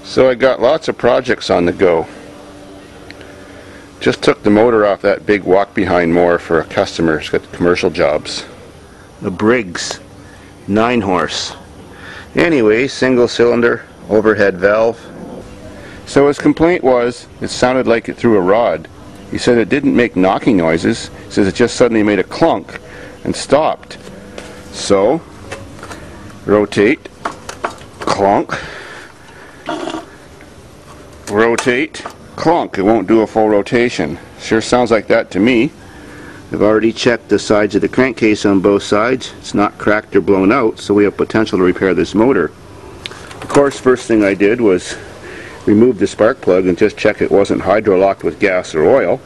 So I got lots of projects on the go. Just took the motor off that big walk-behind mower for a customer. It's got commercial jobs. A Briggs 9-horse. Anyway, single cylinder, overhead valve. So his complaint was, it sounded like it threw a rod. He said it didn't make knocking noises. He says it just suddenly made a clunk and stopped. So, rotate, clunk, rotate, clunk. It won't do a full rotation. Sure sounds like that to me. I've already checked the sides of the crankcase on both sides. It's not cracked or blown out, so we have potential to repair this motor. Of course, first thing I did was remove the spark plug and just check it wasn't hydrolocked with gas or oil.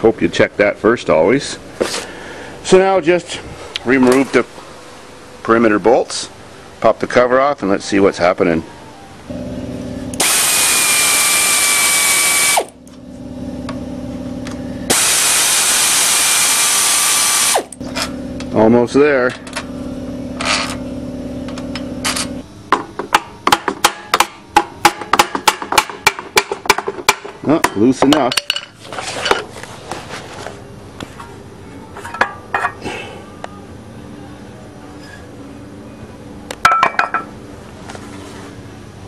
Hope you check that first always. So now just remove the perimeter bolts, pop the cover off, and let's see what's happening. Almost there. Oh, loose enough.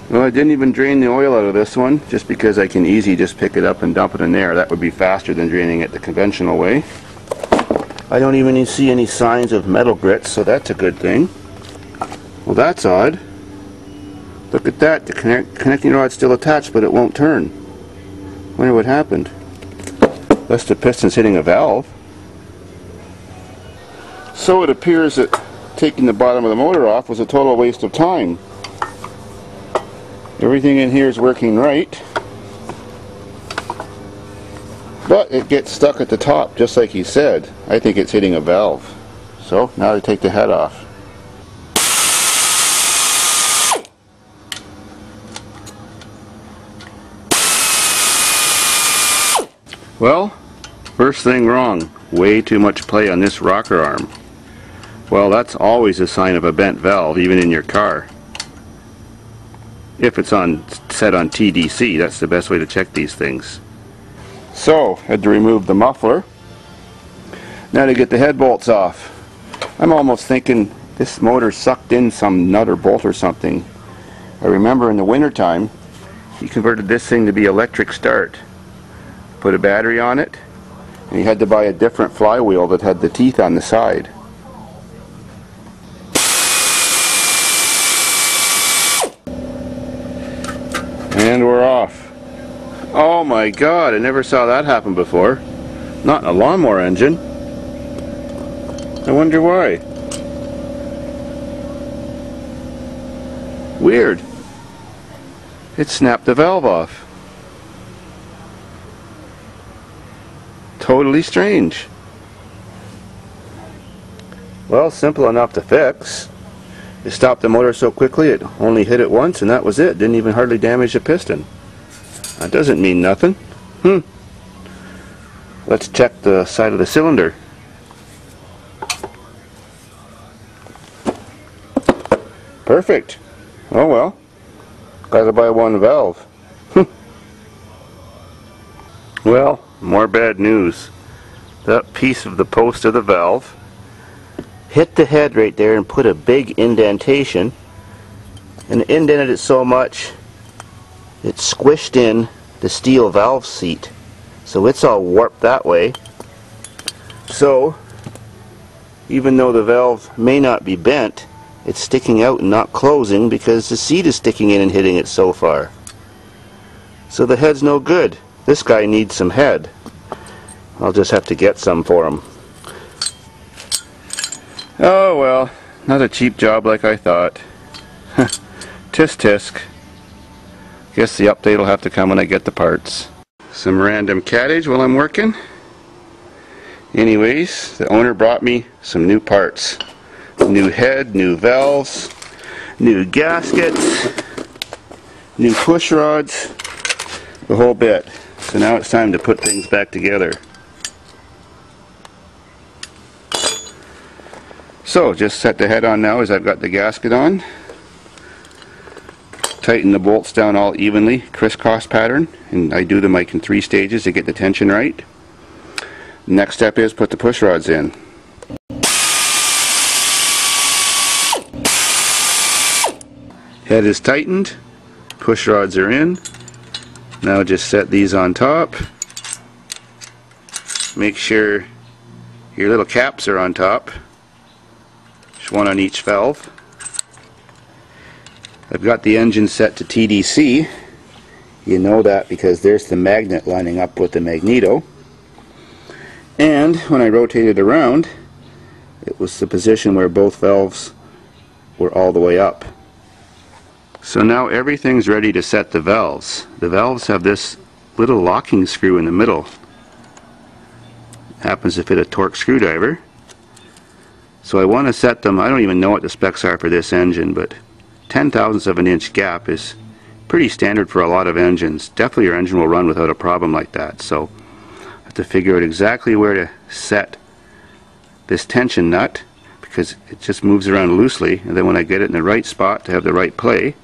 Well, I didn't even drain the oil out of this one, just because I can easily just pick it up and dump it in there. That would be faster than draining it the conventional way. I don't even see any signs of metal grits, so that's a good thing. Well, that's odd. Look at that, the connecting rod's still attached, but it won't turn. Wonder what happened. Unless the piston's hitting a valve. So it appears that taking the bottom of the motor off was a total waste of time. Everything in here is working right, but it gets stuck at the top just like he said. I think it's hitting a valve. So now to take the head off. Well, first thing wrong, way too much play on this rocker arm. Well, that's always a sign of a bent valve, even in your car. If it's set on TDC, that's the best way to check these things. So, had to remove the muffler. Now to get the head bolts off. I'm almost thinking this motor sucked in some nut or bolt or something. I remember in the winter time, he converted this thing to be electric start. Put a battery on it, and he had to buy a different flywheel that had the teeth on the side. And we're off. Oh my God, I never saw that happen before. Not in a lawnmower engine. I wonder why. Weird. It snapped the valve off. Totally strange. Well, simple enough to fix. It stopped the motor so quickly it only hit it once and that was it. Didn't even hardly damage the piston. That doesn't mean nothing. Let's check the side of the cylinder. Perfect. Oh well. Gotta buy one valve. Well, more bad news. That piece of the post of the valve hit the head right there and put a big indentation, and indented it so much it squished in the steel valve seat, so it's all warped that way. So even though the valve may not be bent, it's sticking out and not closing because the seat is sticking in and hitting it so far. So the head's no good. This guy needs some head. I'll just have to get some for him. Oh well, not a cheap job like I thought. Tisk tisk. Guess the update will have to come when I get the parts. Some random cattage while I'm working. Anyways, the owner brought me some new parts. New head, new valves, new gaskets, new push rods, the whole bit. So now it's time to put things back together. So just set the head on now as I've got the gasket on. tighten the bolts down all evenly, crisscross pattern, and I do them like in 3 stages to get the tension right. Next step is put the push rods in. Head is tightened, push rods are in. Now just set these on top. Make sure your little caps are on top. Just one on each valve. I've got the engine set to TDC. You know that because there's the magnet lining up with the magneto. And when I rotate it around, it was the position where both valves were all the way up. So now everything's ready to set the valves. The valves have this little locking screw in the middle. Happens to fit a torque screwdriver. So I want to set them, I don't even know what the specs are for this engine, but 0.010 of an inch gap is pretty standard for a lot of engines. Definitely your engine will run without a problem like that. So I have to figure out exactly where to set this tension nut, because it just moves around loosely, and then when I get it in the right spot to have the right play,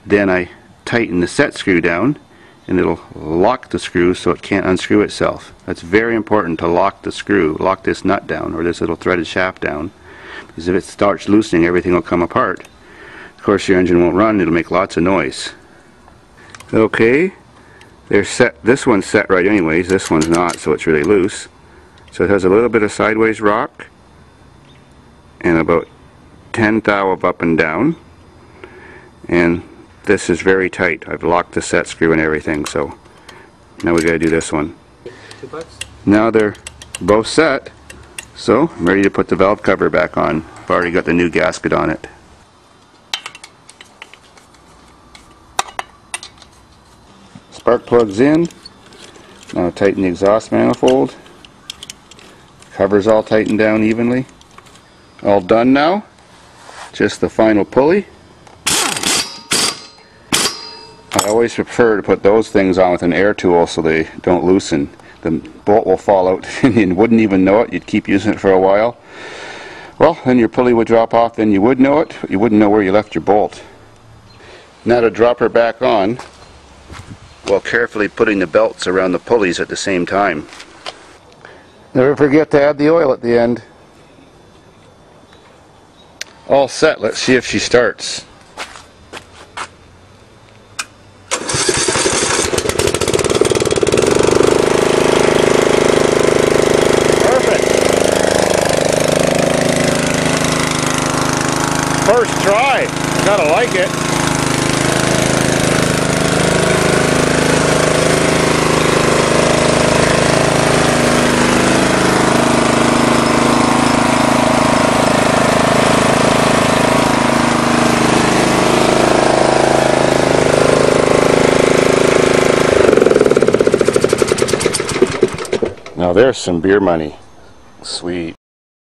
then I tighten the set screw down and it'll lock the screw so it can't unscrew itself. That's very important to lock the screw, lock this nut down or this little threaded shaft down, because if it starts loosening, everything will come apart. Of course your engine won't run, it'll make lots of noise. Okay, they're set. This one's set right anyways, this one's not, so it's really loose. So it has a little bit of sideways rock and about 10 thou of up and down, and this is very tight. I've locked the set screw and everything, so now we got to do this one. $2? Now they're both set, so I'm ready to put the valve cover back on. I've already got the new gasket on it. Spark plugs in. Now tighten the exhaust manifold. Cover's all tightened down evenly. All done now. Just the final pulley. I always prefer to put those things on with an air tool so they don't loosen. The bolt will fall out and you wouldn't even know it. You'd keep using it for a while. Well, then your pulley would drop off, then you would know it, but you wouldn't know where you left your bolt. Now to drop her back on, while carefully putting the belts around the pulleys at the same time. Never forget to add the oil at the end. All set. Let's see if she starts. Perfect. First try. Gotta like it. Now there's some beer money. Sweet.